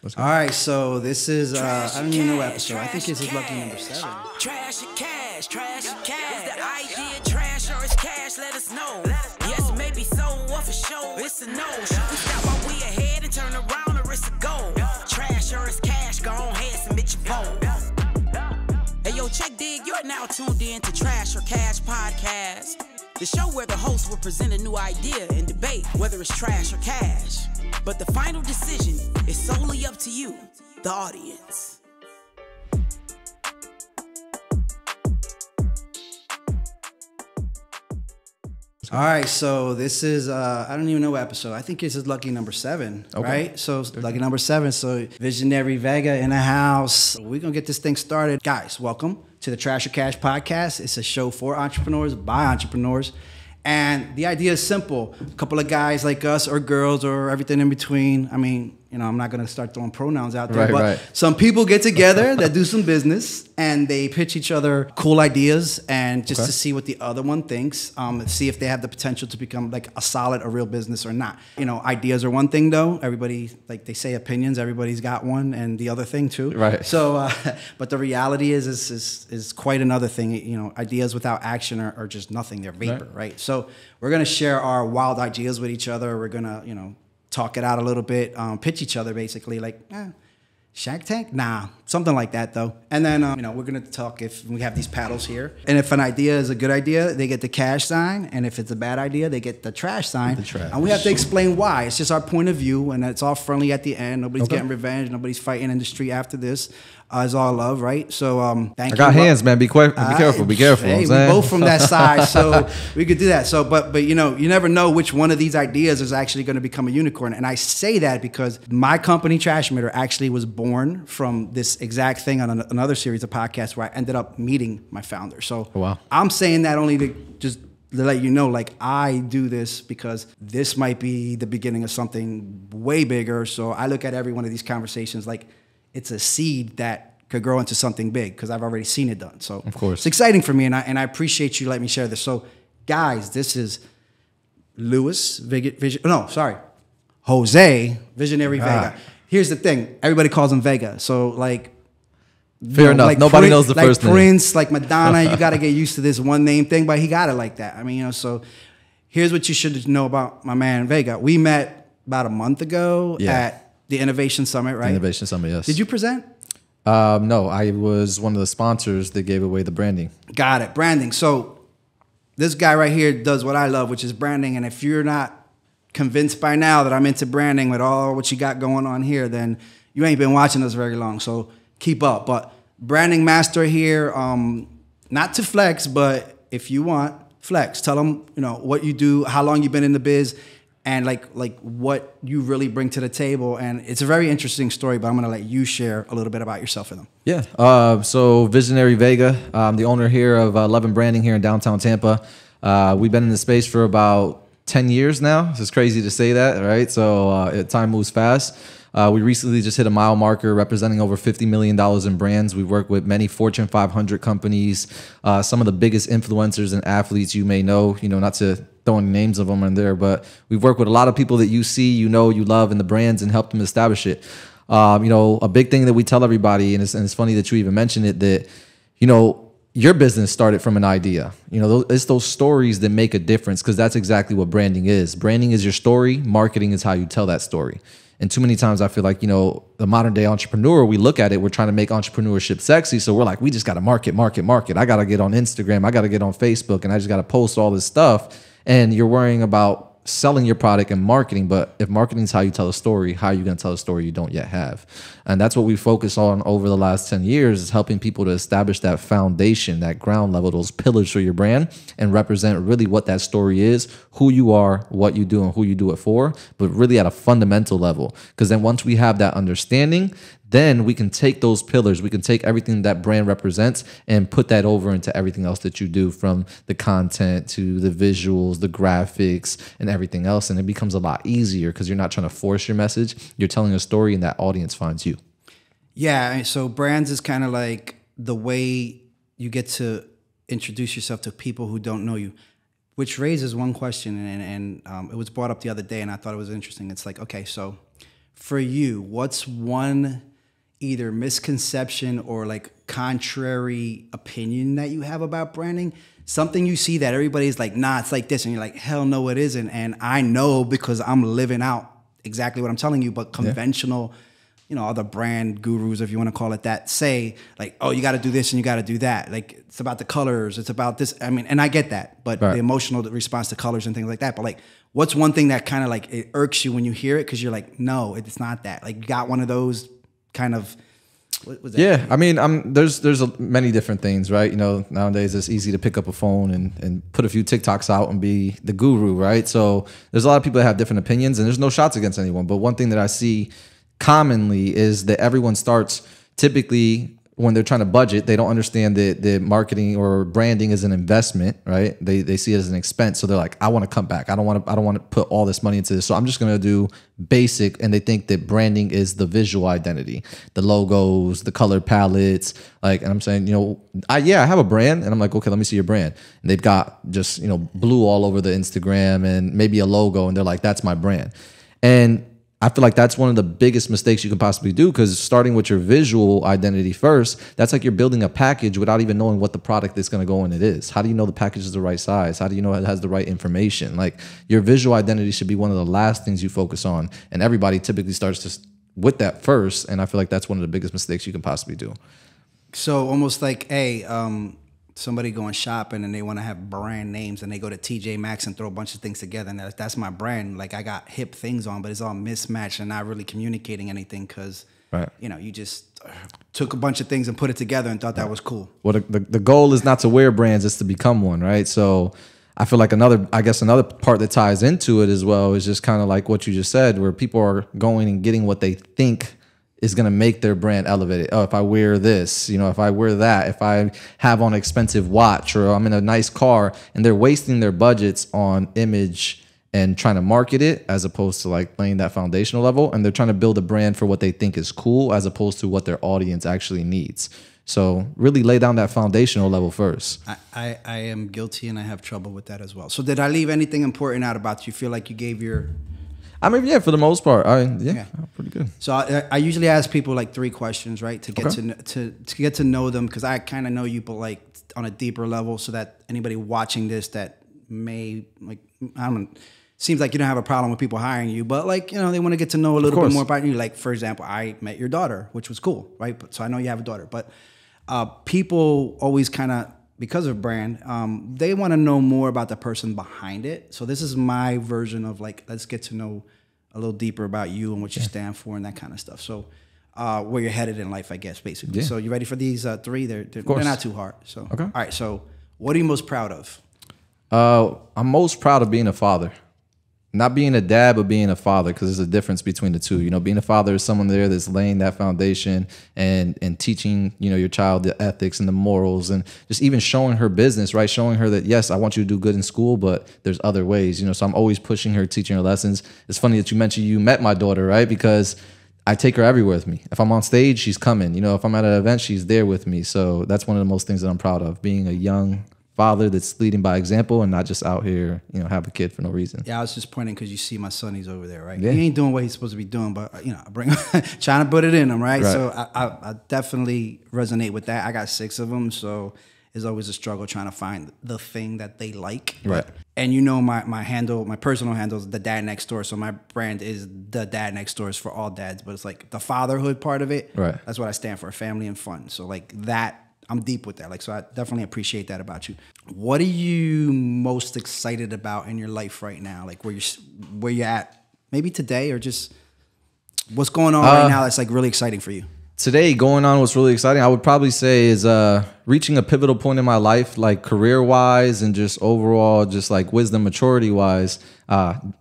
Let's go. All right, so this is, I don't even know what episode. I think this is lucky number 7. Trash or cash, trash or cash. Is the idea trash or is cash? Let us know. Yes, maybe so, or for sure, it's a no. Should we stop while we ahead and turn around, or it's a go? Trash or is cash? Go on ahead, submit your vote. Hey, yo, check dig, you're now tuned in to Trash or Cash Podcast, the show where the host will present a new idea and debate whether it's trash or cash. But the final decision is solely up to you, the audience. All right, so this is, I don't even know what episode. I think this is lucky number 7, right? So lucky number 7, so visionary Vega in the house. We're going to get this thing started. Guys, welcome to the Trash or Cash Podcast. It's a show for entrepreneurs, by entrepreneurs. And the idea is simple. A couple of guys like us or girls or everything in between. I mean, you know, I'm not going to start throwing pronouns out there, but some people get together that do some business and they pitch each other cool ideas and just to see what the other one thinks, see if they have the potential to become like a solid, a real business or not. You know, ideas are one thing though. Everybody, like they say opinions, everybody's got one, and the other thing too. Right. So, but the reality is quite another thing. You know, ideas without action are just nothing. They're vapor, right? So we're going to share our wild ideas with each other. We're going to, you know, talk it out a little bit, pitch each other basically, like, Shark Tank? Nah, something like that though. And then, you know, we're gonna talk if we have these paddles here. And if an idea is a good idea, they get the cash sign. And if it's a bad idea, they get the trash sign. And we have to explain why. It's just our point of view, and it's all friendly at the end. Nobody's getting revenge. Nobody's fighting in the street after this. It's all love, right? So, thank you. I got hands, man. Be careful. Be careful. Hey, we both from that side, so we could do that. So, but you know, you never know which one of these ideas is actually going to become a unicorn. And I say that because my company, Trashmitter, actually was born from this exact thing on another series of podcasts where I ended up meeting my founder. So, I'm saying that only to just to let you know, like, I do this because this might be the beginning of something way bigger. So I look at every one of these conversations like it's a seed that could grow into something big because I've already seen it done. So of course, it's exciting for me, and I appreciate you letting me share this. So guys, this is Jose, Visionary Vega. Here's the thing. Everybody calls him Vega. So like, fair enough. like Nobody knows the like first name. Prince, like Madonna, you got to get used to this one name thing, but he got it like that. I mean, you know, so here's what you should know about my man Vega. We met about a month ago at the Innovation Summit, right? Innovation Summit, yes. Did you present? No, I was one of the sponsors that gave away the branding. Got it, branding. So this guy right here does what I love, which is branding. And if you're not convinced by now that I'm into branding with all what you got going on here, then you ain't been watching us very long. So keep up. But branding master here, not to flex, but if you want, flex. Tell them, you know, what you do, how long you've been in the biz, and like what you really bring to the table. And it's a very interesting story, but I'm going to let you share a little bit about yourself for them. Yeah. So Visionary Vega, I'm the owner here of Love and Branding here in downtown Tampa. We've been in the space for about 10 years now. It's crazy to say that, right? So time moves fast. We recently just hit a mile marker representing over $50 million in brands. We work with many Fortune 500 companies, some of the biggest influencers and athletes you may know, not to throw any names of them in there, but we've worked with a lot of people that you see, you love in the brands and help them establish it. A big thing that we tell everybody, and it's funny that you even mentioned it, that, your business started from an idea. It's those stories that make a difference, because that's exactly what branding is. Branding is your story. Marketing is how you tell that story. And too many times I feel like, the modern day entrepreneur, we look at it, we're trying to make entrepreneurship sexy. So we're like, we just got to market. I got to get on Instagram. I got to get on Facebook, and I just got to post all this stuff. And you're worrying about selling your product and marketing. But if marketing is how you tell a story, how are you going to tell a story you don't yet have? And that's what we focus on over the last 10 years, is helping people to establish that foundation, that ground level, those pillars for your brand, and represent really what that story is, who you are, what you do, and who you do it for, but really at a fundamental level. Because then once we have that understanding, then we can take those pillars, we can take everything that brand represents and put that over into everything else that you do, from the content to the visuals, the graphics, and everything else. And it becomes a lot easier because you're not trying to force your message. You're telling a story, and that audience finds you. Yeah, so brands is kind of like the way you get to introduce yourself to people who don't know you, which raises one question, and it was brought up the other day, and I thought it was interesting. It's like, okay, so for you, what's one either misconception or like contrary opinion that you have about branding? Something you see that everybody's like, nah, it's like this. And you're like, hell no, it isn't. And I know because I'm living out exactly what I'm telling you, but conventional, you know, other brand gurus, if you want to call it that, say like, oh, you got to do this and you got to do that. Like it's about the colors. It's about this. I mean, and I get that, but the emotional response to colors and things like that. But like, what's one thing that kind of like, it irks you when you hear it? Cause you're like, no, it's not that. Like you got one of those kind of, what was that? Yeah, I mean, there's many different things, right? You know, nowadays it's easy to pick up a phone and put a few TikToks out and be the guru, right? So there's a lot of people that have different opinions, and there's no shots against anyone. But one thing that I see commonly is that everyone starts typically when they're trying to budget, they don't understand that marketing or branding is an investment, right? They see it as an expense. So they're like, I want to come back. I don't want to put all this money into this. So I'm just going to do basic. And they think that branding is the visual identity, the logos, the color palettes. Like, and I'm saying, you know, I have a brand, and I'm like, okay, let me see your brand. And they've got just, you know, blue all over the Instagram and maybe a logo. And they're like, that's my brand. And I feel like that's one of the biggest mistakes you can possibly do, because starting with your visual identity first, that's like you're building a package without even knowing what the product that's going to go in it is. How do you know the package is the right size? How do you know it has the right information? Like your visual identity should be one of the last things you focus on. And everybody typically starts just with that first. And I feel like that's one of the biggest mistakes you can possibly do. So almost like, hey, somebody going shopping and they want to have brand names and they go to TJ Maxx and throw a bunch of things together and that's my brand. Like I got hip things on, but it's all mismatched and not really communicating anything because, you know, you just took a bunch of things and put it together and thought that was cool. Well, the goal is not to wear brands, it's to become one, right? So I feel like another part that ties into it as well is just kind of like what you just said, where people are going and getting what they think is going to make their brand elevated. Oh, if I wear this, you know, if I wear that, if I have on an expensive watch or I'm in a nice car, and they're wasting their budgets on image and trying to market it as opposed to like laying that foundational level. And they're trying to build a brand for what they think is cool as opposed to what their audience actually needs. So really lay down that foundational level first. I am guilty and I have trouble with that as well. So did I leave anything important out about you? Feel like you gave your... I mean, yeah, for the most part, pretty good. So I usually ask people like 3 questions, right, to get to get to know them, because I kind of know you, but like on a deeper level, so that anybody watching this that may like, I don't know, seems like you don't have a problem with people hiring you, but like, you know, they want to get to know a little bit more about you. Like for example, I met your daughter, which was cool, right? But so I know you have a daughter, but people always kind of, because of brand, they want to know more about the person behind it. So this is my version of like, let's get to know a little deeper about you and what you stand for and that kind of stuff. So where you're headed in life, I guess, basically. Yeah. So you ready for these 3? They're not too hard. So all right. So what are you most proud of? I'm most proud of being a father. Not being a dad, but being a father, because there's a difference between the two. You know, being a father is someone there that's laying that foundation and teaching, you know, your child the ethics and the morals, and just even showing her business, right? Showing her that, yes, I want you to do good in school, but there's other ways, you know. So I'm always pushing her, teaching her lessons. It's funny that you mentioned you met my daughter, right? Because I take her everywhere with me. If I'm on stage, she's coming. You know, if I'm at an event, she's there with me. So that's one of the most things that I'm proud of, being a young father that's leading by example and not just out here, you know, have a kid for no reason. Yeah, I was just pointing because you see my son, he's over there, right? Yeah. He ain't doing what he's supposed to be doing, but, you know, I bring trying to put it in him, right? So I definitely resonate with that. I got 6 of them, so it's always a struggle trying to find the thing that they like. Right. And you know, my handle, my personal handle is the Dad Next Door. So my brand is the Dad Next Door, is for all dads, but it's like the fatherhood part of it. Right. That's what I stand for, family and fun. So like that, I'm deep with that. Like, so I definitely appreciate that about you. What are you most excited about in your life right now? Like where you're at, maybe today, or just what's going on right now that's like really exciting for you? Today, going on what's really exciting, I would probably say, is reaching a pivotal point in my life, like career-wise and just overall, just like wisdom, maturity-wise.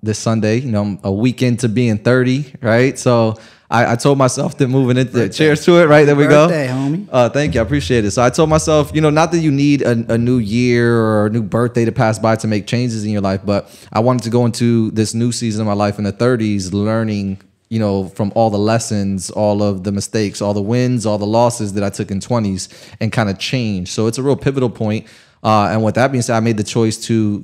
This Sunday, you know, I'm a week into being 30, right? So I told myself that moving into cheers to it, right? There we go. Birthday, homie. Thank you. I appreciate it. So I told myself, you know, not that you need a new year or a new birthday to pass by to make changes in your life, but I wanted to go into this new season of my life in the 30s learning, you know, from all the lessons, all of the mistakes, all the wins, all the losses that I took in 20s, and kind of change. So it's a real pivotal point. And with that being said, I made the choice to,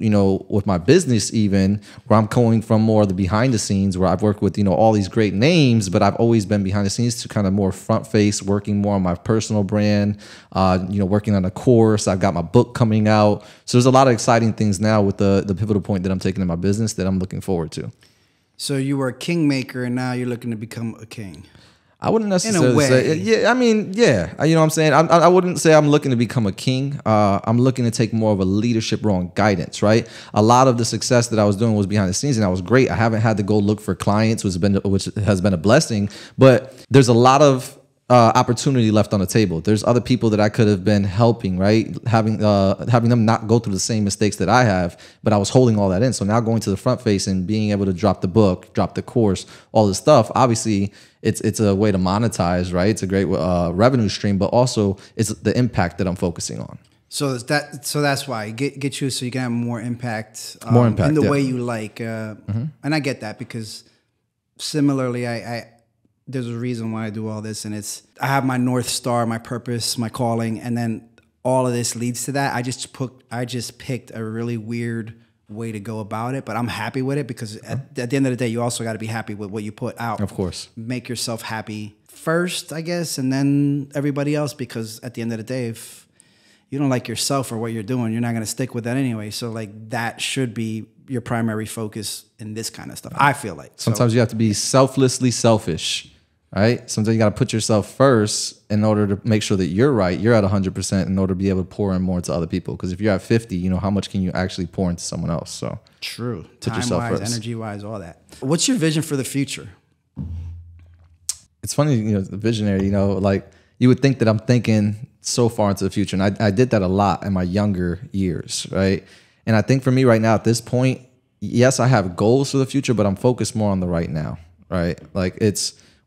with my business even, where I'm going from more of the behind the scenes, where I've worked with, all these great names, but I've always been behind the scenes, to kind of more front face, working more on my personal brand, working on a course. I've got my book coming out. So there's a lot of exciting things now with the pivotal point that I'm taking in my business that I'm looking forward to. So you were a kingmaker, and now you're looking to become a king. I wouldn't necessarily say, yeah. I mean, yeah. You know what I'm saying? I wouldn't say I'm looking to become a king. I'm looking to take more of a leadership role and guidance, right? A lot of the success that I was doing was behind the scenes, and that was great. I haven't had to go look for clients, which has been a blessing. But there's a lot of opportunity left on the table. There's other people that I could have been helping, right? Having them not go through the same mistakes that I have, but I was holding all that in. So now going to the front face and being able to drop the book, drop the course, all this stuff, obviously it's a way to monetize, right? It's a great revenue stream, but also it's the impact that I'm focusing on. So that's why get you so you can have more impact in the way you like. And I get that, because similarly, I there's a reason why I do all this, and I have my North Star, my purpose, my calling, and then all of this leads to that. I just picked a really weird way to go about it, but I'm happy with it, because at the end of the day, you also got to be happy with what you put out. Of course. Make yourself happy first, I guess, and then everybody else, because at the end of the day, if you don't like yourself or what you're doing, you're not going to stick with that anyway. So like that should be your primary focus in this kind of stuff, I feel like. Sometimes you have to be selflessly selfish. Right? Sometimes you got to put yourself first in order to make sure that you're right. You're at 100% in order to be able to pour in more to other people. Because if you're at 50, how much can you actually pour into someone else? So true. Time-wise, energy-wise, all that. What's your vision for the future? It's funny, the visionary, like you would think that I'm thinking so far into the future. And I did that a lot in my younger years, right? And I think for me right now at this point, yes, I have goals for the future, but I'm focused more on the right now, right? Like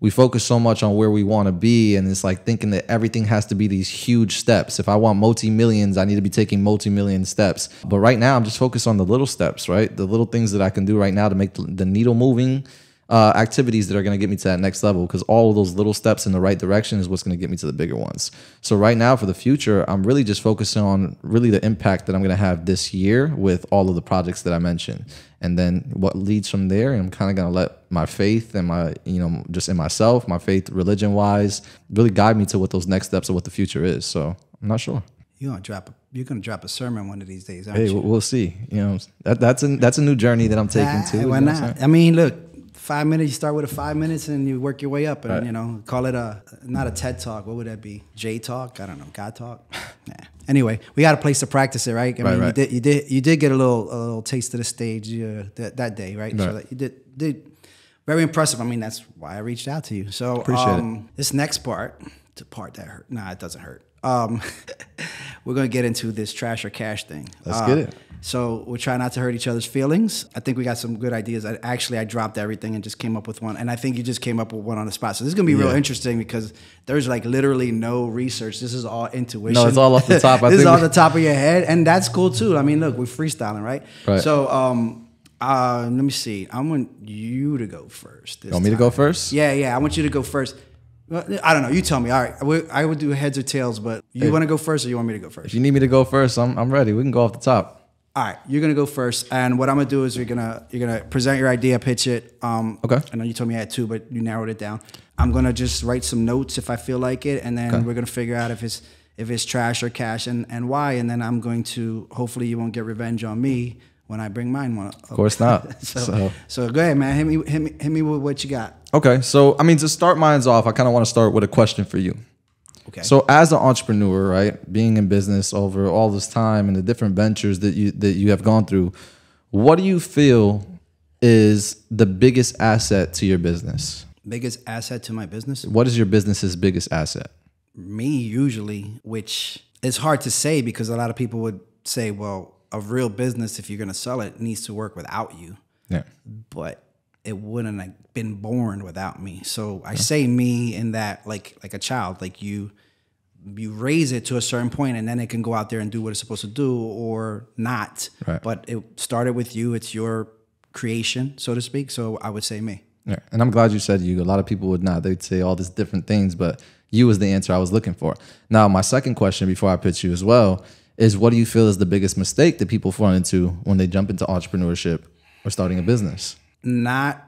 we focus so much on where we want to be, and it's like thinking that everything has to be these huge steps. If I want multi-millions, I need to be taking multi-million steps. But right now, I'm just focused on the little steps, right? The little things that I can do right now to make the needle moving activities that are going to get me to that next level, because all of those little steps in the right direction is what's going to get me to the bigger ones. So right now for the future, I'm really just focusing on really the impact that I'm going to have this year with all of the projects that I mentioned. And then what leads from there, I'm kind of going to let my faith and my, just in myself, my faith religion wise, really guide me to what those next steps of what the future is. So I'm not sure. You're gonna drop a sermon one of these days, aren't you? We'll see. That's a new journey that I'm taking too. Why not? I mean, look, 5 minutes. You start with 5 minutes and you work your way up, and call it not a TED Talk. What would that be? J Talk? I don't know. God Talk? Nah. Anyway, we got a place to practice it, right? I mean, right. You did get a little taste of the stage that day, right? So that you did very impressive. I mean, that's why I reached out to you. So appreciate it. This next part, the part that hurt. Nah, it doesn't hurt. We're gonna get into this trash or cash thing. Let's get it. So we'll try not to hurt each other's feelings. I think we got some good ideas. I dropped everything and just came up with one. And I think you just came up with one on the spot. So this is going to be real interesting, because there's like literally no research. This is all intuition. No, it's all off the top. This is off the top of your head. And that's cool too. I mean, look, we're freestyling, right? So let me see. I want you to go first. You want me to go first? Yeah. I want you to go first. I don't know. You tell me. All right. I would do heads or tails, but you want to go first or you want me to go first? If you need me to go first, I'm ready. We can go off the top. All right, you're gonna go first, and what I'm gonna do is you're gonna present your idea, pitch it. Okay. I know you told me I had two, but you narrowed it down. I'm gonna just write some notes if I feel like it, and then we're gonna figure out if it's trash or cash and why, and then I'm going to, hopefully you won't get revenge on me when I bring mine one up. Of course not. so go ahead, man. Hit me with what you got. Okay, so I mean, to start mine off, I kind of want to start with a question for you. Okay. So as an entrepreneur, right, being in business over all this time and the different ventures that you have gone through, what do you feel is the biggest asset to your business? Biggest asset to my business? What is your business's biggest asset? Me, usually, which is hard to say, because a lot of people would say, well, a real business, if you're going to sell it, needs to work without you. Yeah. But it wouldn't have been born without me. So I say me in that like a child, like you raise it to a certain point and then it can go out there and do what it's supposed to do or not. Right. But it started with you. It's your creation, so to speak. So I would say me. Yeah. And I'm glad you said you. A lot of people would not. They'd say all these different things, but you was the answer I was looking for. Now, my second question before I pitch you as well is what do you feel is the biggest mistake that people fall into when they jump into entrepreneurship or starting a business? Not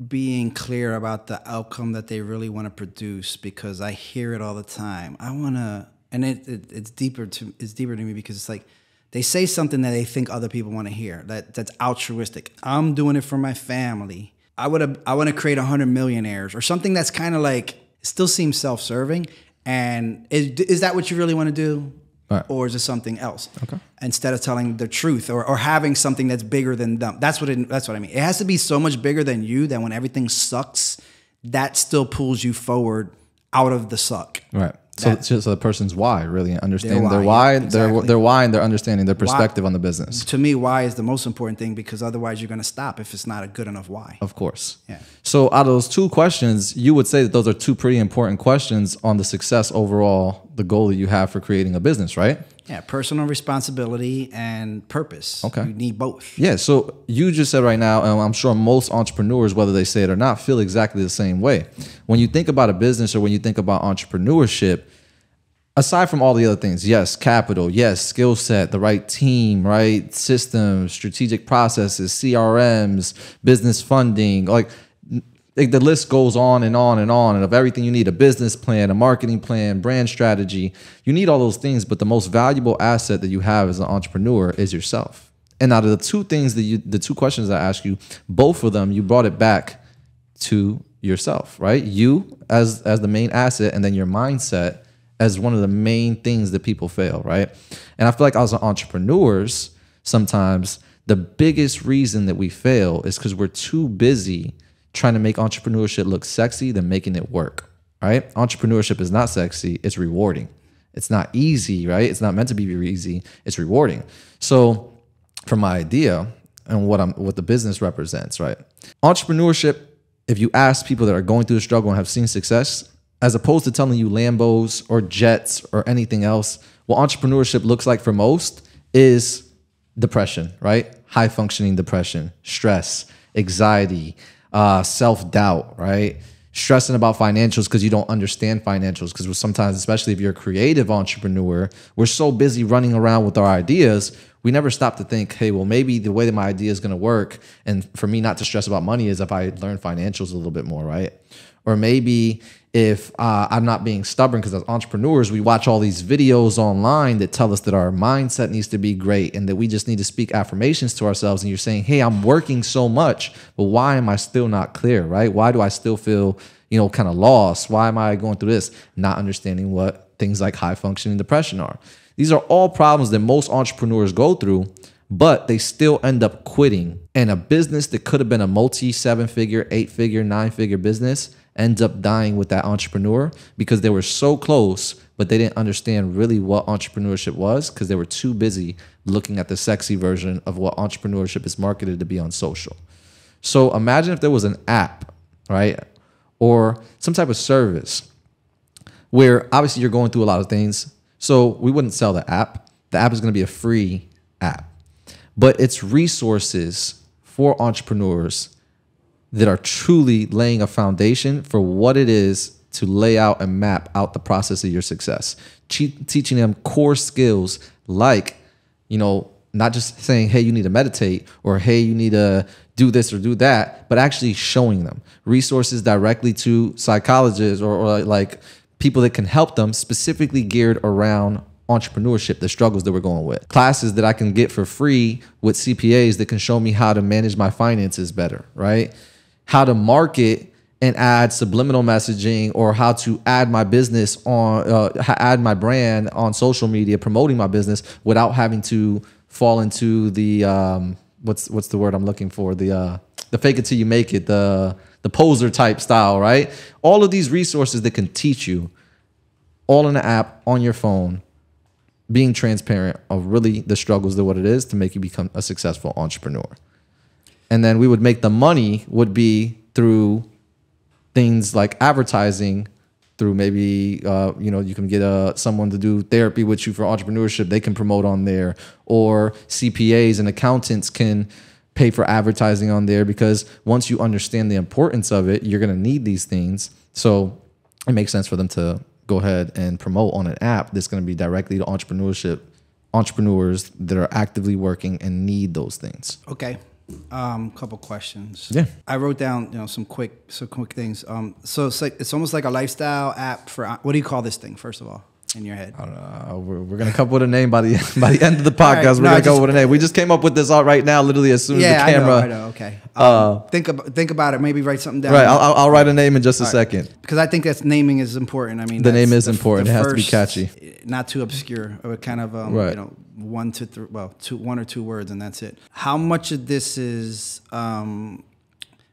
being clear about the outcome that they really want to produce, because I hear it all the time. I want to, and it's deeper to me, because it's like they say something that they think other people want to hear. That's altruistic. I'm doing it for my family. I want to create 100 millionaires, or something that's kind of like, it still seems self-serving. And is that what you really want to do? Right. Or is it something else? Okay. Instead of telling the truth, or having something that's bigger than them. That's what I mean. It has to be so much bigger than you that when everything sucks, that still pulls you forward out of the suck. Right. So the person's why, really understanding their why, exactly. their why, and their understanding their perspective on the business. To me, why is the most important thing, because otherwise you're going to stop if it's not a good enough why. Of course. Yeah. So out of those two questions, you would say that those are two pretty important questions on the success overall, the goal that you have for creating a business, right? Yeah, personal responsibility and purpose. Okay. You need both. Yeah, so you just said right now, and I'm sure most entrepreneurs, whether they say it or not, feel exactly the same way. When you think about a business, or when you think about entrepreneurship, aside from all the other things, yes, capital, yes, skill set, the right team, right, systems, strategic processes, CRMs, business funding, like the list goes on and on and on. And of everything you need, a business plan, a marketing plan, brand strategy, you need all those things. But the most valuable asset that you have as an entrepreneur is yourself. And out of the two things the two questions I asked you, both of them, you brought it back to yourself, right? You as the main asset, and then your mindset as one of the main things that people fail, right? And I feel like as entrepreneurs, sometimes the biggest reason that we fail is because we're too busy trying to make entrepreneurship look sexy than making it work, right? Entrepreneurship is not sexy, it's rewarding. It's not easy, right? It's not meant to be easy, it's rewarding. So for my idea and what the business represents, right? Entrepreneurship, if you ask people that are going through the struggle and have seen success, as opposed to telling you Lambos or jets or anything else, what entrepreneurship looks like for most is depression, right? High functioning depression, stress, anxiety, self-doubt, right? Stressing about financials because you don't understand financials. Because sometimes, especially if you're a creative entrepreneur, we're so busy running around with our ideas, we never stop to think, hey, well, maybe the way that my idea is going to work, and for me not to stress about money, is if I learn financials a little bit more, right? Or maybe if I'm not being stubborn, because as entrepreneurs, we watch all these videos online that tell us that our mindset needs to be great and that we just need to speak affirmations to ourselves. And you're saying, hey, I'm working so much, but why am I still not clear, right? Why do I still feel, kind of lost? Why am I going through this? Not understanding what things like high functioning depression are. These are all problems that most entrepreneurs go through, but they still end up quitting. And a business that could have been a multi 7-figure, 8-figure, 9-figure business ends up dying with that entrepreneur because they were so close, but they didn't understand really what entrepreneurship was because they were too busy looking at the sexy version of what entrepreneurship is marketed to be on social. So imagine if there was an app, right? Or some type of service where obviously you're going through a lot of things. So we wouldn't sell the app. The app is going to be a free app, but it's resources for entrepreneurs that are truly laying a foundation for what it is to lay out and map out the process of your success. Teaching them core skills like, not just saying, hey, you need to meditate, or hey, you need to do this or do that, but actually showing them resources directly to psychologists or like people that can help them, specifically geared around entrepreneurship, the struggles that we're going with. Classes that I can get for free with CPAs that can show me how to manage my finances better, right? How to market and add subliminal messaging, or how to add my business on, add my brand on social media, promoting my business without having to fall into the, what's the word I'm looking for? The fake it till you make it, the poser type style, right? All of these resources that can teach you all in the app on your phone, being transparent of really the struggles of what it is to make you become a successful entrepreneur. And then we would make the money would be through things like advertising, through maybe, you can get someone to do therapy with you for entrepreneurship. They can promote on there, or CPAs and accountants can pay for advertising on there, because once you understand the importance of it, you're going to need these things. So it makes sense for them to go ahead and promote on an app that's going to be directly to entrepreneurship entrepreneurs that are actively working and need those things? Okay. Couple questions. Yeah. I wrote down, some quick things. So it's almost like a lifestyle app for, what do you call this thing, first of all, in your head? I don't know. We're gonna come up with a name by the end of the podcast. Right. We're gonna come up with a name. We just came up with this all right now, literally as soon as the camera. I know. Okay. Think about it. Maybe write something down. Right. I'll write a name in just a second. Because I think that naming is important. I mean, the name is important. It has to be catchy, not too obscure. Or kind of right. 1 to 3. Well, 1 or 2 words, and that's it. How much of this is when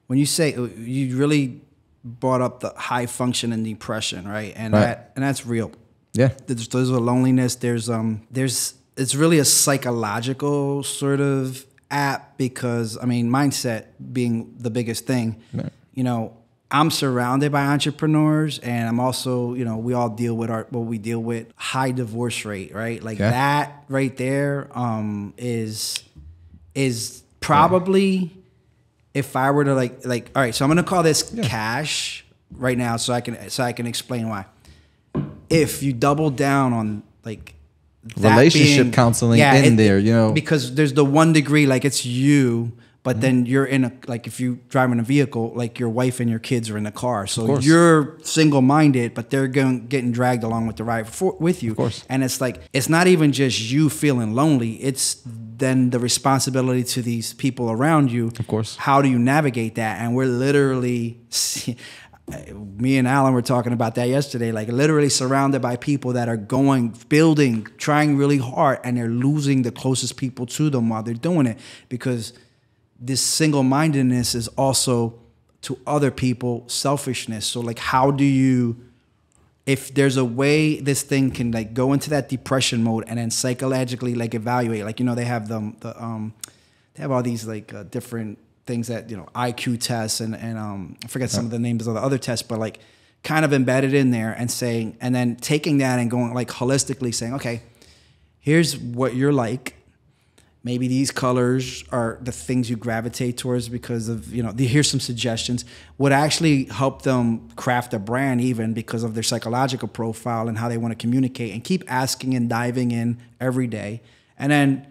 you say you really brought up the high function and depression, right? And that's real. Yeah. There's a loneliness. There's it's really a psychological sort of app because, I mean, mindset being the biggest thing. Right. I'm surrounded by entrepreneurs, and I'm also, we all deal with we deal with high divorce rate, right? Like that right there is probably, if I were to like, all right, so I'm going to call this cash right now so I can explain why. If you double down on like relationship counseling there, because there's the 1 degree, like it's you, but then you're in if you drive in a vehicle, like your wife and your kids are in the car, so you're single-minded, but they're getting dragged along with the ride with you. Of course. And it's like, it's not even just you feeling lonely, it's then the responsibility to these people around you. Of course. How do you navigate that? And we're literally me and Alan were talking about that yesterday, like literally surrounded by people that are building, trying really hard, and they're losing the closest people to them while they're doing it, because this single-mindedness is also to other people selfishness. So like, how do you, if there's a way this thing can like go into that depression mode and then psychologically like evaluate, like, they have they have all these like different things that, IQ tests and I forget some of the names of the other tests, but like kind of embedded in there and saying, and then taking that and going like holistically saying, okay, here's what you're like. Maybe these colors are the things you gravitate towards because of, here's some suggestions, would actually help them craft a brand even because of their psychological profile and how they want to communicate, and keep asking and diving in every day. And then,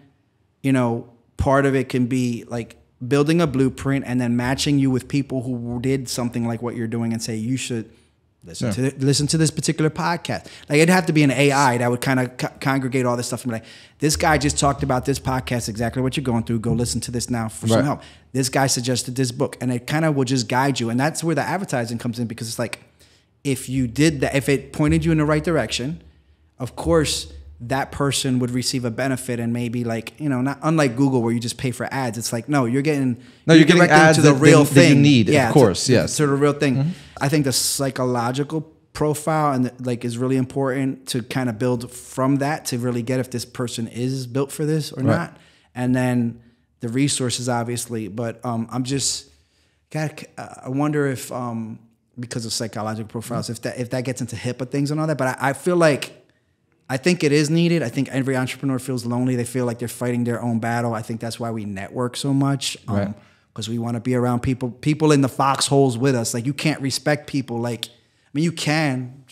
part of it can be like building a blueprint and then matching you with people who did something like what you're doing and say, you should listen to this particular podcast. Like, it'd have to be an AI that would kind of congregate all this stuff and be like, this guy just talked about this podcast, exactly what you're going through. Go listen to this now for some help. This guy suggested this book, and it kind of will just guide you. And that's where the advertising comes in, because it's like, if you did that, if it pointed you in the right direction, of course, that person would receive a benefit, and maybe like, not unlike Google where you just pay for ads. It's like, no, you're getting ads to the real thing that you need, of course, yes. To the real thing. I think the psychological profile and like is really important to kind of build from that to really get if this person is built for this or not. And then the resources, obviously. But I'm just, I wonder if, because of psychological profiles, if that gets into HIPAA things and all that. But I feel like, I think it is needed. I think every entrepreneur feels lonely. They feel like they're fighting their own battle. I think that's why we network so much, because we want to be around people in the foxholes with us. Like, you can't respect people. Like, I mean, you can,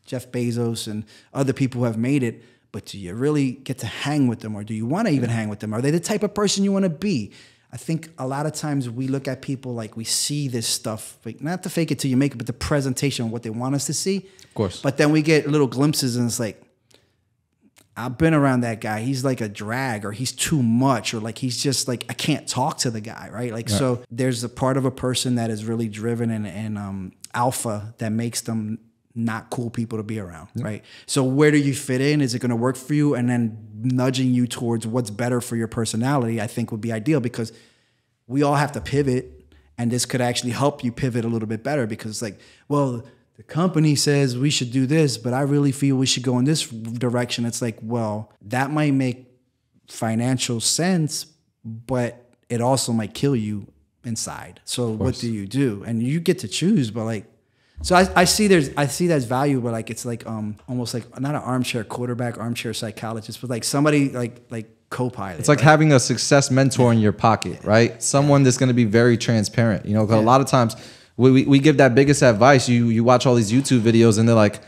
Jeff Bezos and other people who have made it, but do you really get to hang with them, or do you want to even hang with them? Are they the type of person you want to be? I think a lot of times we look at people like we see this stuff, like not to fake it till you make it, but the presentation of what they want us to see. Of course. But then we get little glimpses, and it's like, I've been around that guy. He's like a drag, or he's too much, or like he's just like, I can't talk to the guy, right? Like, so there's a part of a person that is really driven and alpha that makes them not cool people to be around, right? So where do you fit in? Is it going to work for you? And then nudging you towards what's better for your personality, I think would be ideal, because we all have to pivot, and this could actually help you pivot a little bit better, because it's like, well, the company says we should do this, but I really feel we should go in this direction. It's like, well, that might make financial sense, but it also might kill you inside. So what do you do? And you get to choose, but like, so I see that's value, but like, it's like almost like not an armchair quarterback, armchair psychologist, but like somebody like co-pilot. It's like having a success mentor in your pocket, right? Someone that's going to be very transparent. 'Cause a lot of times we give that biggest advice. You watch all these YouTube videos, and they're like,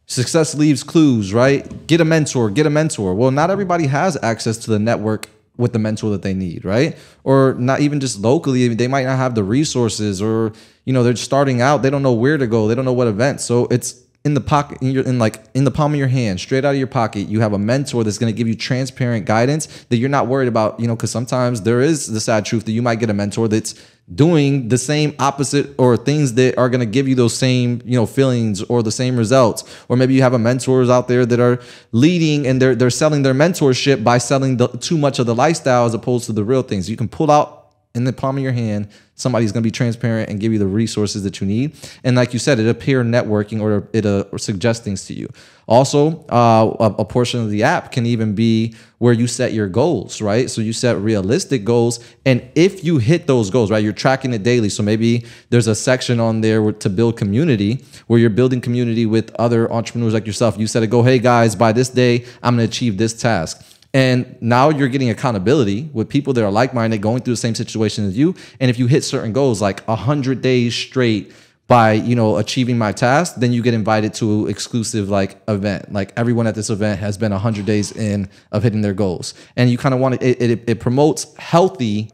Success leaves clues, right? Get a mentor, get a mentor. Well, not everybody has access to the network with the mentor that they need, right? Or not even just locally. They might not have the resources, or, you know, they're starting out. They don't know where to go. They don't know what events. So it's in the pocket, in the palm of your hand, straight out of your pocket. You have a mentor that's going to give you transparent guidance that you're not worried about, you know, because sometimes there is the sad truth that you might get a mentor that's doing the same opposite, or things that are going to give you those same, you know, feelings or the same results. Or maybe you have a mentors out there that are leading and they're selling their mentorship by selling too much of the lifestyle as opposed to the real things. You can pull out in the palm of your hand, somebody's going to be transparent and give you the resources that you need. And like you said, it appear networking, or it suggest things to you. Also, a portion of the app can even be where you set your goals, right? So you set realistic goals. And if you hit those goals, right, you're tracking it daily. So maybe there's a section on there to build community, where you're building community with other entrepreneurs like yourself. You set a goal, hey guys, by this day, I'm going to achieve this task. And now you're getting accountability with people that are like-minded, going through the same situation as you. And if you hit certain goals, like 100 days straight by, you know, achieving my task, then you get invited to exclusive like event. Like everyone at this event has been 100 days in of hitting their goals. And you kind of want to, it promotes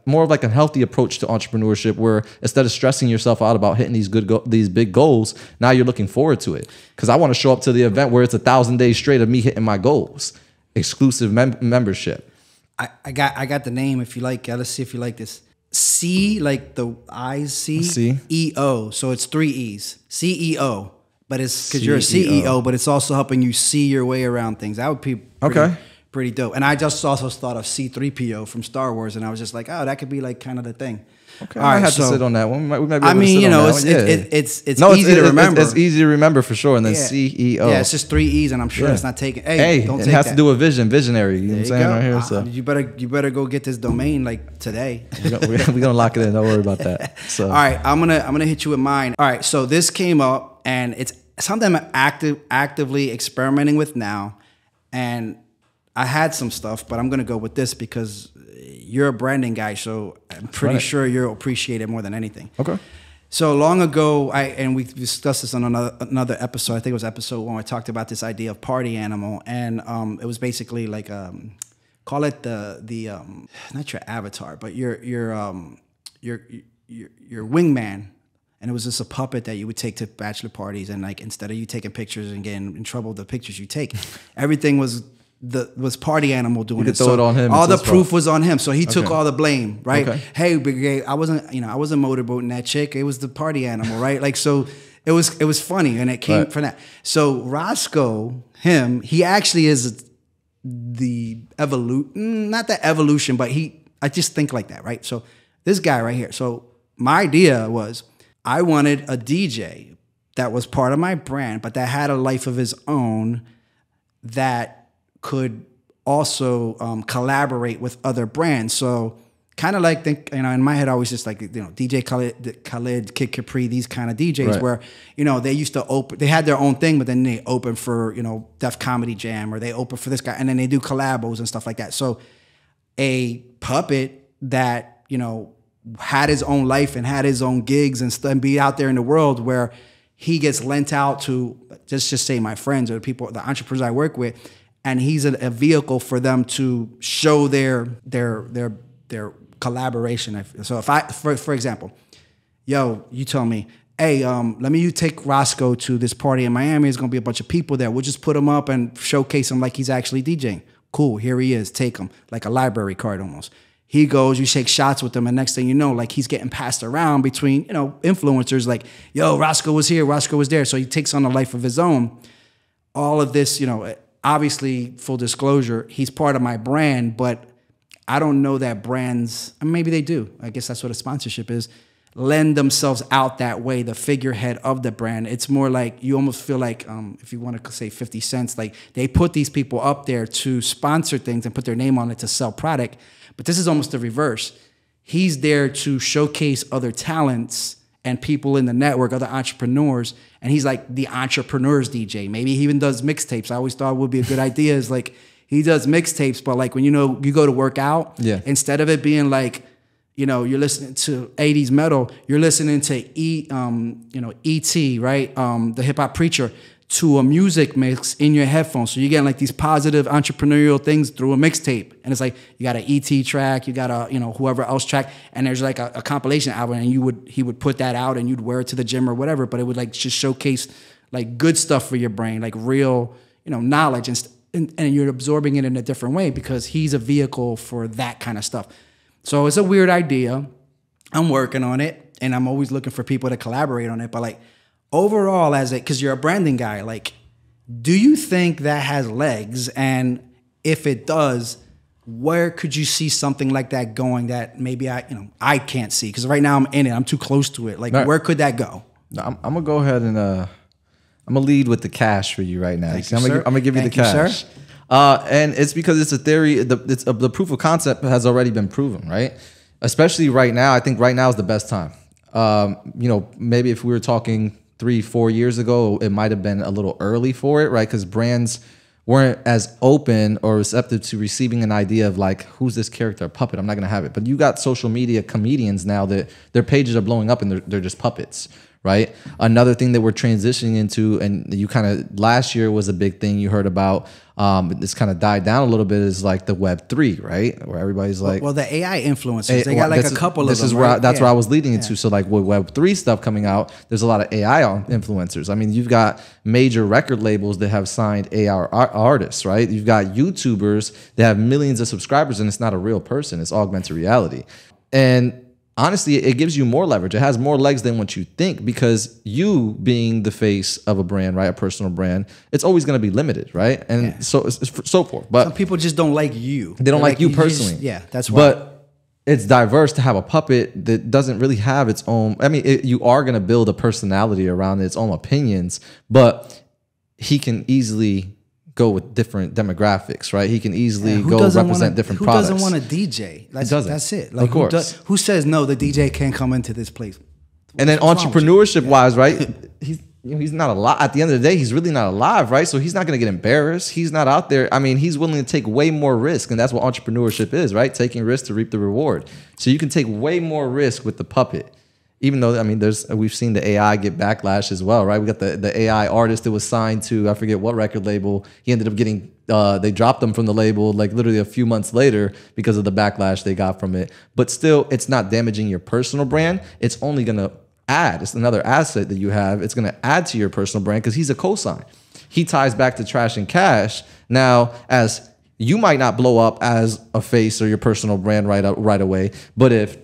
more of like a healthy approach to entrepreneurship, where instead of stressing yourself out about hitting these big goals, now you're looking forward to it. Because I want to show up to the event where it's 1,000 days straight of me hitting my goals. Exclusive membership. I got the name if you like. Let's see if you like this. C, like the eyes, CEO. So it's 3 E's. CEO. But it's because you're a CEO, but it's also helping you see your way around things. That would be pretty dope. And I just also thought of C-3PO from Star Wars, and I was just like, oh, that could be like kind of the thing. Okay, all right, I have to sit on that one. We might be able I mean, to sit you know, it's easy to remember. It's easy to remember for sure. And then CEO. Yeah, it's just 3 E's, and I'm sure it's not taking. Hey, don't it take has that. to do with visionary. You know what I'm saying right here. So you better go get this domain like today. We're gonna lock it in. Don't worry about that. So all right, I'm gonna hit you with mine. All right, so this came up, and it's something I'm actively experimenting with now, and I had some stuff, but I'm gonna go with this because you're a branding guy, so I'm pretty sure you'll appreciate it more than anything. Okay. So long ago, and we discussed this on another episode. I think it was episode 1. I talked about this idea of party animal, and it was basically like call it the not your avatar, but your wingman. And it was just a puppet that you would take to bachelor parties, and like instead of you taking pictures and getting in trouble with the pictures you take, everything was party animal doing it. Throw it on him. All the proof was on him, so he took all the blame, right? Okay. Hey, big gay, I wasn't motorboating that chick. It was the party animal, right? Like, so it was funny, and it came from that. So Roscoe, he actually is the evolution, not the evolution, but I just think like that, right? So this guy right here. So my idea was I wanted a DJ that was part of my brand, but that had a life of his own, that could also collaborate with other brands. So kind of like, in my head, I was just like, DJ Khaled, Kid Capri, these kind of DJs where, they used to they had their own thing, but then they open for, Def Comedy Jam, or they open for this guy, and then they do collabos and stuff like that. So a puppet that, had his own life and had his own gigs and be out there in the world, where he gets lent out to, just say my friends or the people, the entrepreneurs I work with, and he's a vehicle for them to show their collaboration. So if for example, you tell me, hey, let me take Roscoe to this party in Miami. There's gonna be a bunch of people there. We'll just put him up and showcase him like he's actually DJing. Cool, here he is. Take him, like a library card almost. He goes, you shake shots with him, and next thing you know, like he's getting passed around between, influencers like, yo, Roscoe was here, Roscoe was there. So he takes on a life of his own. All of this, obviously, full disclosure, he's part of my brand, but I don't know that brands, maybe they do. I guess that's what a sponsorship is, lend themselves out that way, the figurehead of the brand. It's more like, you almost feel like, if you want to say 50 cents, like they put these people up there to sponsor things and put their name on it to sell product. But this is almost the reverse. He's there to showcase other talents and people in the network, other entrepreneurs, and he's like the entrepreneurs DJ. Maybe he even does mixtapes. I always thought it would be a good idea is like he does mixtapes, but like when you go to work out, instead of it being like, you're listening to 80s metal, you're listening to E.T., right? The hip hop preacher. to a music mix in your headphones. So you're getting like these positive entrepreneurial things through a mixtape. And it's like, you got an ET track, you got a, whoever else track, and there's like a compilation album, and he would put that out and you'd wear it to the gym or whatever, but it would like just showcase like good stuff for your brain, like real, knowledge, and you're absorbing it in a different way because he's a vehicle for that kind of stuff. So it's a weird idea. I'm working on it, and I'm always looking for people to collaborate on it. But like overall, because you're a branding guy, like, do you think that has legs? And if it does, where could you see something like that going that maybe I can't see? Because right now I'm in it. I'm too close to it. Like, where could that go? I'm gonna go ahead and I'm gonna lead with the cash for you right now. Thank you, I'm gonna give you the cash. Sir. And it's because it's a theory. The proof of concept has already been proven, right? Especially right now. I think right now is the best time. Maybe if we were talking 3-4 years ago, it might have been a little early for it, right? Because brands weren't as open or receptive to receiving an idea of like, who's this character, a puppet? I'm not gonna have it. But you got social media comedians now that their pages are blowing up and they're just puppets, right? Another thing that we're transitioning into, and you kind of, last year was a big thing you heard about, this kind of died down a little bit, is like the Web3, right? Where everybody's like, well, the AI influencers, they got like a couple of them. This is where that's where I was leading into. So like with Web3 stuff coming out, there's a lot of AI influencers. I mean, you've got major record labels that have signed AI artists, right? You've got YouTubers that have millions of subscribers, and it's not a real person. It's augmented reality. And honestly, it gives you more leverage. It has more legs than what you think, because you being the face of a brand, right, a personal brand, it's always going to be limited, right? And so forth. But some people just don't like you. They don't like you personally. That's why. But it's diverse to have a puppet that doesn't really have its own. I mean, you are going to build a personality around its own opinions, but he can easily go with different demographics, right? He can easily go represent different products. Who doesn't want a DJ? That's it. Like, of course. Who says no? The DJ can't come into this place. And then entrepreneurship wise, right? He's not alive. At the end of the day, he's really not alive, right? So he's not going to get embarrassed. He's not out there. I mean, he's willing to take way more risk, and that's what entrepreneurship is, right? Taking risk to reap the reward. So you can take way more risk with the puppet. Even though, I mean, we've seen the AI get backlash as well, right? We got the AI artist that was signed to, I forget what record label. He ended up getting, they dropped him from the label like literally a few months later because of the backlash they got from it. But still, it's not damaging your personal brand. It's only going to add. It's another asset that you have. It's going to add to your personal brand because he's a cosign. He ties back to Trash and Cash. Now, as you might not blow up as a face or your personal brand right away, but if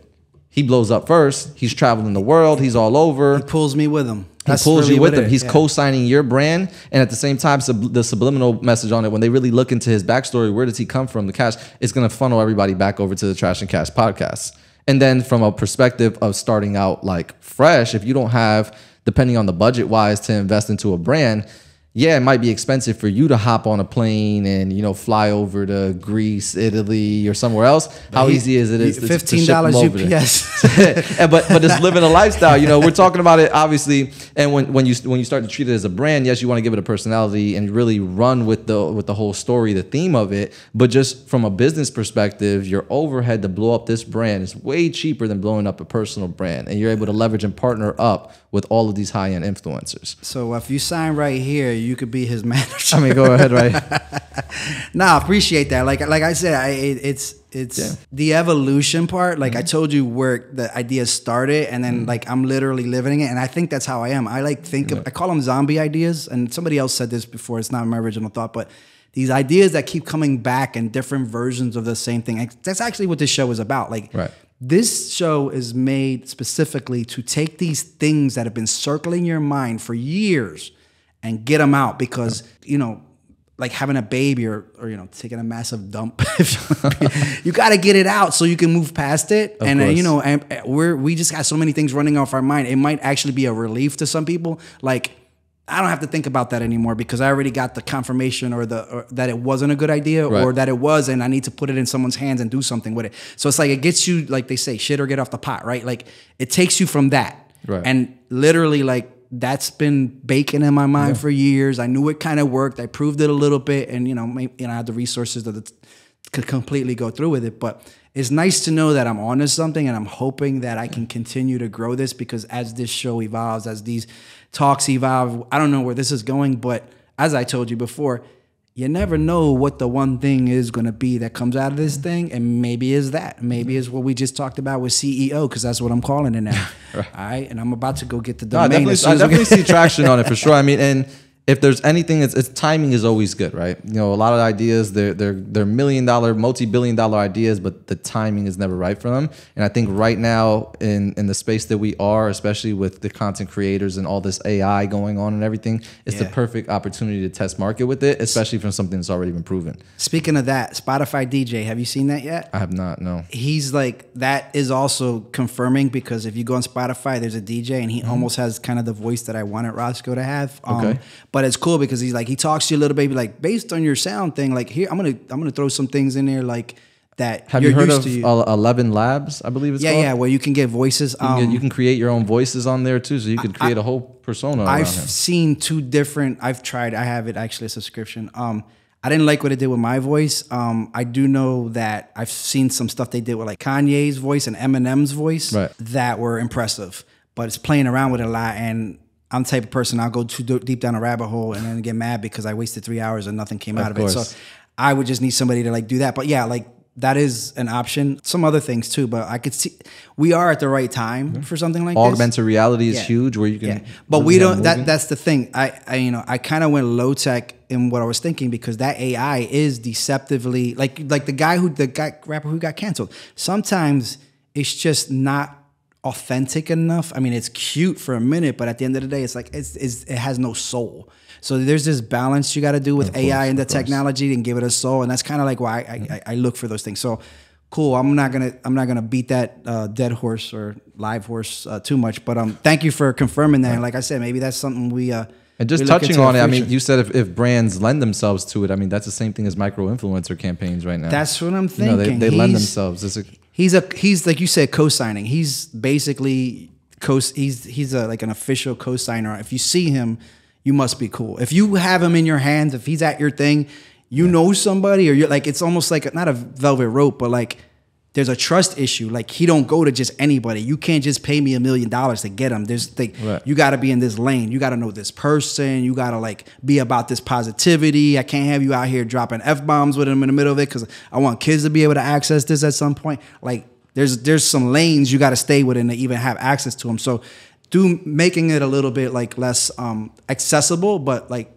he blows up first, he's traveling the world, he's all over. He pulls me with him. He pulls you with him. He's co-signing your brand, and at the same time, the subliminal message on it, when they really look into his backstory, where does he come from, the cash, it's going to funnel everybody back over to the Trash and Cash podcast. And then from a perspective of starting out like fresh, if you don't have, depending on the budget-wise, to invest into a brand, yeah, it might be expensive for you to hop on a plane and, fly over to Greece, Italy, or somewhere else. How easy is it to $15 UPS. but it's living a lifestyle. We're talking about it, obviously. And when you start to treat it as a brand, yes, you want to give it a personality and really run with the whole story, the theme of it. But just from a business perspective, your overhead to blow up this brand is way cheaper than blowing up a personal brand. And you're able to leverage and partner up with all of these high-end influencers. So if you sign right here, you could be his manager. I mean, go ahead, right? I appreciate that. Like I said, it's the evolution part. Like I told you where the idea started, and then like I'm literally living it, and I think that's how I am. I I call them zombie ideas, and somebody else said this before. It's not my original thought, but these ideas that keep coming back in different versions of the same thing. That's actually what this show is about. Like, this show is made specifically to take these things that have been circling your mind for years and get them out, because, like having a baby or taking a massive dump, you got to get it out so you can move past it. And we just got so many things running off our mind. It might actually be a relief to some people. Like, I don't have to think about that anymore because I already got the confirmation or that it wasn't a good idea, or that it was, and I need to put it in someone's hands and do something with it. So it's like, it gets you, like they say, shit or get off the pot, right? Like, it takes you from that. Right. And literally, like, that's been baking in my mind for years. I knew it kind of worked. I proved it a little bit, and I had the resources that could completely go through with it. But it's nice to know that I'm onto something, and I'm hoping that I can continue to grow this, because as this show evolves, as these talks evolve, I don't know where this is going, but as I told you before, you never know what the one thing is going to be that comes out of this thing, and maybe is that. Maybe is what we just talked about with CEO, because that's what I'm calling it now. Right. All right, and I'm about to go get the domain. I definitely see traction on it for sure. I mean, and if there's anything, it's timing is always good, right? You know, a lot of ideas, they're $1 million, multi-billion dollar ideas, but the timing is never right for them. And I think right now in the space that we are, especially with the content creators and all this AI going on and everything, it's the perfect opportunity to test market with it, especially from something that's already been proven. Speaking of that, Spotify DJ, have you seen that yet? I have not, no. He's like, that is also confirming, because if you go on Spotify, there's a DJ, and he almost has kind of the voice that I wanted Roscoe to have. Okay. But it's cool because he's like, he talks to you a little bit, like, based on your sound thing, like, here, I'm gonna throw some things in there like that. Have you heard of 11 Labs? I believe it's called. Yeah, where you can get voices. You can create your own voices on there too, so you could create a whole persona. I've seen two different. I've tried. I have it actually a subscription. I didn't like what it did with my voice. I do know that I've seen some stuff they did with like Kanye's voice and Eminem's voice that were impressive. But it's playing around with it a lot, and I'm the type of person, I'll go too deep down a rabbit hole and then get mad because I wasted 3 hours and nothing came out of it. So I would just need somebody to like do that. But yeah, like that is an option. Some other things too, but I could see we are at the right time for something like this. Augmented reality is huge, where you can. But we don't. That's the thing. I kind of went low tech in what I was thinking, because that AI is deceptively like the rapper who got canceled. Sometimes it's just not authentic enough. I mean, it's cute for a minute, but at the end of the day, it's like it has no soul. So there's this balance you got to do with AI and the technology and give it a soul, and that's kind of like why I look for those things. So cool. I'm not gonna beat that dead horse or live horse too much, but thank you for confirming that. And like I said, maybe that's something we and just touching on it, I mean, you said if brands lend themselves to it, I mean, that's the same thing as micro-influencer campaigns right now. That's what I'm thinking. You know, they lend themselves. He's like you said, co-signing. He's basically he's like an official co-signer. If you see him, you must be cool. If you have him in your hands, if he's at your thing, you know somebody, or you're like, it's almost like not a velvet rope, but like there's a trust issue. Like he don't go to just anybody. You can't just pay me $1 million to get him. You got to be in this lane. You got to know this person. You got to like be about this positivity. I can't have you out here dropping F-bombs with him in the middle of it, because I want kids to be able to access this at some point. Like there's some lanes you got to stay within to even have access to them. So making it a little bit like less accessible, but like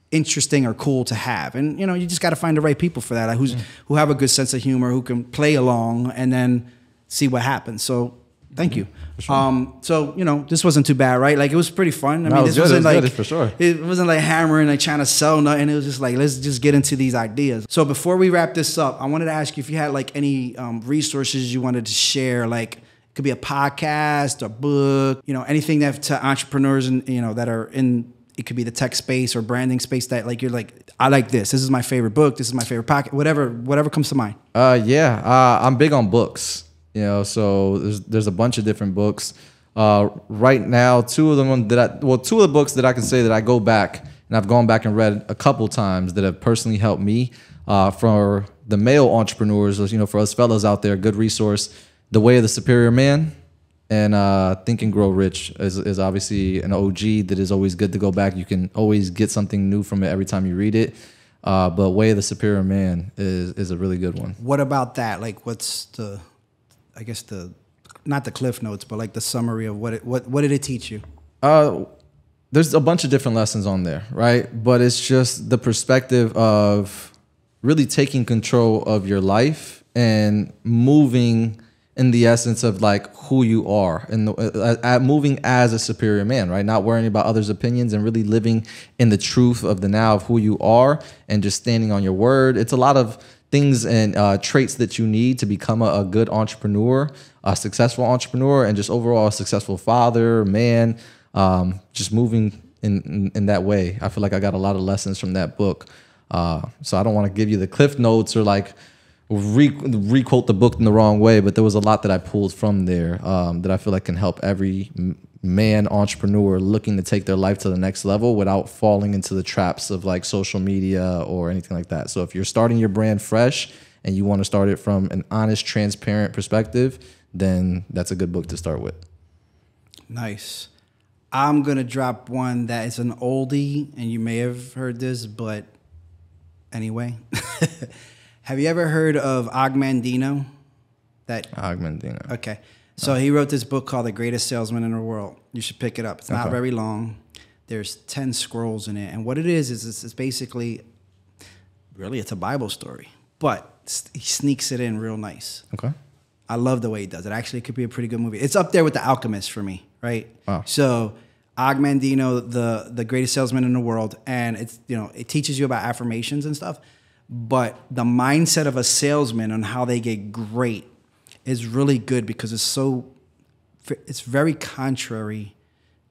interesting or cool to have. And you know, you just got to find the right people for that, like who have a good sense of humor, who can play along and then see what happens. So thank you. Sure. So you know, this wasn't too bad, right? Like it was pretty fun. I mean, this wasn't like for sure. It wasn't like hammering, like trying to sell nothing. It was just like, let's just get into these ideas. So before we wrap this up, I wanted to ask you if you had like any resources you wanted to share, like it could be a podcast, a book, you know, anything that to entrepreneurs and you know that are in. It could be the tech space or branding space that like you're like, I like this. This is my favorite book. This is my favorite pocket. Whatever comes to mind. I'm big on books. You know, so there's a bunch of different books. Right now, two of the books that I can say that I go back and I've gone back and read a couple times that have personally helped me. For the male entrepreneurs, you know, for us fellas out there, good resource. The Way of the Superior Man. And Think and Grow Rich is obviously an OG that is always good to go back. You can always get something new from it every time you read it. But Way of the Superior Man is a really good one. What about that? Like, what's not the cliff notes, but like the summary of what did it teach you? There's a bunch of different lessons on there, right? But it's just the perspective of really taking control of your life and moving in the essence of like who you are and moving as a superior man, right? Not worrying about others' opinions and really living in the truth of the now of who you are and just standing on your word. It's a lot of things and traits that you need to become a good entrepreneur, a successful entrepreneur, and just overall a successful father, man, just moving in that way. I feel like I got a lot of lessons from that book. So I don't want to give you the cliff notes or like re-quote the book in the wrong way, but there was a lot that I pulled from there that I feel like can help every man entrepreneur looking to take their life to the next level without falling into the traps of like social media or anything like that. So if you're starting your brand fresh and you want to start it from an honest, transparent perspective, then that's a good book to start with. Nice. I'm going to drop one that is an oldie, and you may have heard this, but anyway. Have you ever heard of Ogmandino? Ogmandino. Okay. So he wrote this book called The Greatest Salesman in the World. You should pick it up. It's not very long. There's 10 scrolls in it. And what it is it's basically, really, it's a Bible story. But he sneaks it in real nice. Okay. I love the way he does it. Actually, it could be a pretty good movie. It's up there with The Alchemist for me, right? Wow. So Ogmandino, the greatest salesman in the world, and it's, you know, it teaches you about affirmations and stuff. But the mindset of a salesman on how they get great is really good because it's very contrary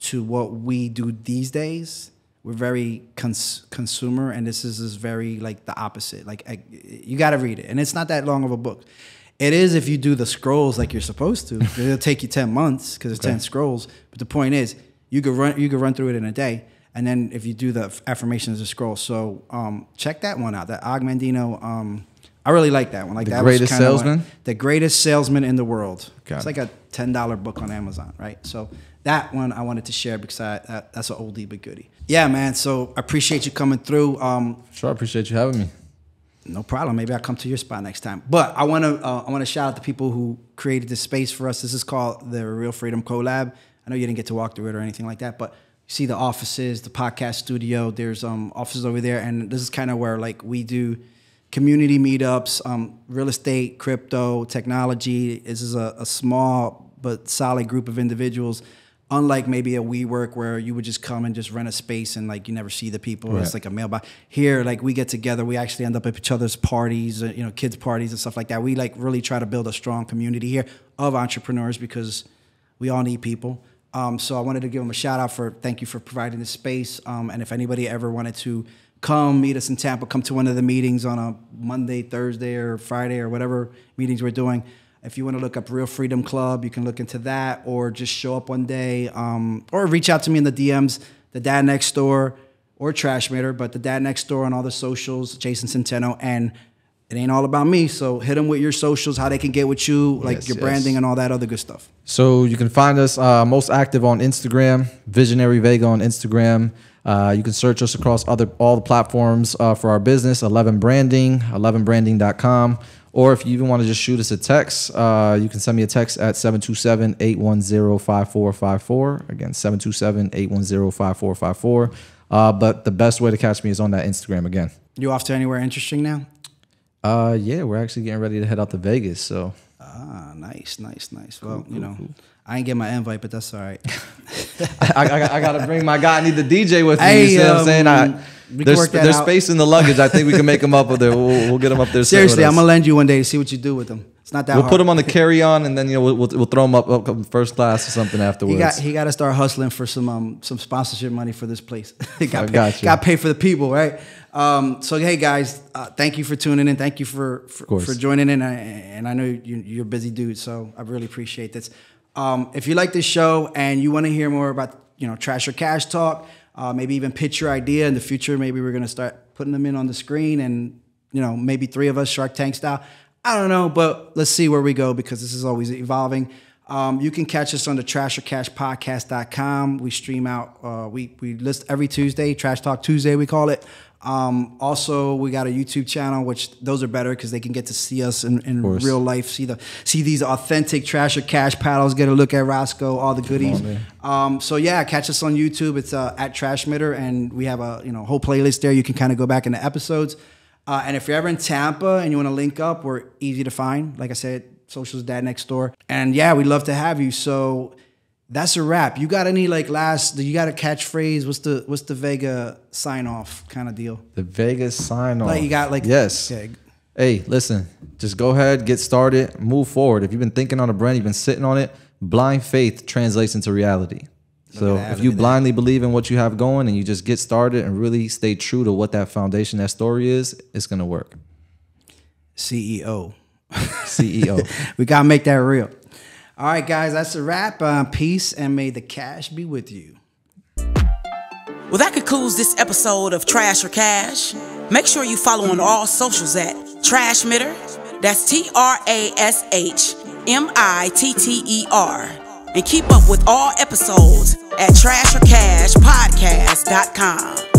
to what we do these days. We're very consumer, and this is very like the opposite. Like you got to read it, and it's not that long of a book. It is if you do the scrolls like you're supposed to. It'll take you 10 months because it's 10 scrolls. But the point is, you could run through it in a day, and then if you do the affirmations, a scroll. So check that one out. That Ogmandino. I really like that one. Like the Greatest Salesman. The Greatest Salesman in the World. It's It. like a $10 book on Amazon, right? So that one I wanted to share because that's an oldie but goodie. Yeah, man. So I appreciate you coming through. Sure, I appreciate you having me. No problem. Maybe I'll come to your spot next time. But I want to shout out the people who created this space for us. This is called the Real Freedom Collab. I know you didn't get to walk through it or anything like that, but you see the offices, the podcast studio. There's offices over there, and this is kind of where like we do community meetups, real estate, crypto, technology. This is a small but solid group of individuals. Unlike maybe a WeWork where you would just come and just rent a space and like you never see the people. Right. It's like a mailbox. Here, like we get together. We actually end up at each other's parties, you know, kids' parties and stuff like that. We like really try to build a strong community here of entrepreneurs because we all need people. So I wanted to give them a shout out thank you for providing this space. And if anybody ever wanted to come meet us in Tampa, come to one of the meetings on a Monday, Thursday, or Friday, or whatever meetings we're doing. If you want to look up Real Freedom Club, you can look into that, or just show up one day, or reach out to me in the DMs, the Dad Next Door, or Trashmitter, but the Dad Next Door on all the socials, Jason Centeno, and it ain't all about me, so hit them with your socials, how they can get with you, like your branding and all that other good stuff. So you can find us most active on Instagram, Visionary Vega on Instagram. You can search us across all the platforms for our business, 11 Branding, 11branding.com. Or if you even want to just shoot us a text, you can send me a text at 727-810-5454. Again, 727-810-5454. But the best way to catch me is on that Instagram again. You off to anywhere interesting now? Yeah, we're actually getting ready to head out to Vegas. So. Nice. Well, cool. I ain't get my invite, but that's all right. I got to bring my guy. I need the DJ with me. Hey, you see what I'm saying? There's space in the luggage. I think we can make him up up there. We'll get him up there. Seriously, I'm going to lend you one day to see what you do with him. It's not that hard. We'll put him on the carry-on, and then we'll throw him up first class or something afterwards. He got to start hustling for some sponsorship money for this place. Got to pay for the people, right? So hey guys, thank you for tuning in. Thank you for joining in. And I know you're a busy dude, so I really appreciate this. If you like this show and you want to hear more about Trash or Cash talk, maybe even pitch your idea in the future. Maybe we're gonna start putting them in on the screen, and maybe 3 of us Shark Tank style. I don't know, but let's see where we go because this is always evolving. You can catch us on the trashercashpodcast.com. We stream out, we list every Tuesday, Trash Talk Tuesday, we call it. Also, we got a YouTube channel, which those are better because they can get to see us in real life, see these authentic Trash or Cash paddles, get a look at Roscoe, all the goodies. So yeah, catch us on YouTube. It's at Trashmitter, and we have a whole playlist there. You can kind of go back into episodes. And if you're ever in Tampa and you want to link up, we're easy to find. Like I said, socials Dad Next Door. And yeah, we'd love to have you. So that's a wrap. You got any do you got a catchphrase? What's the Vega sign off kind of deal? The Vega sign off. Like you got yes. Okay. Hey, listen, just go ahead, get started, move forward. If you've been thinking on a brand, you've been sitting on it, blind faith translates into reality. So if you blindly believe in what you have going and you just get started and really stay true to what that foundation, that story is, it's going to work. CEO. CEO. We got to make that real. All right, guys, that's a wrap. Peace, and may the cash be with you. Well, that concludes this episode of Trash or Cash. Make sure you follow on all socials at Trashmitter, That's TRASHMITTER. And keep up with all episodes at trashorcashpodcast.com.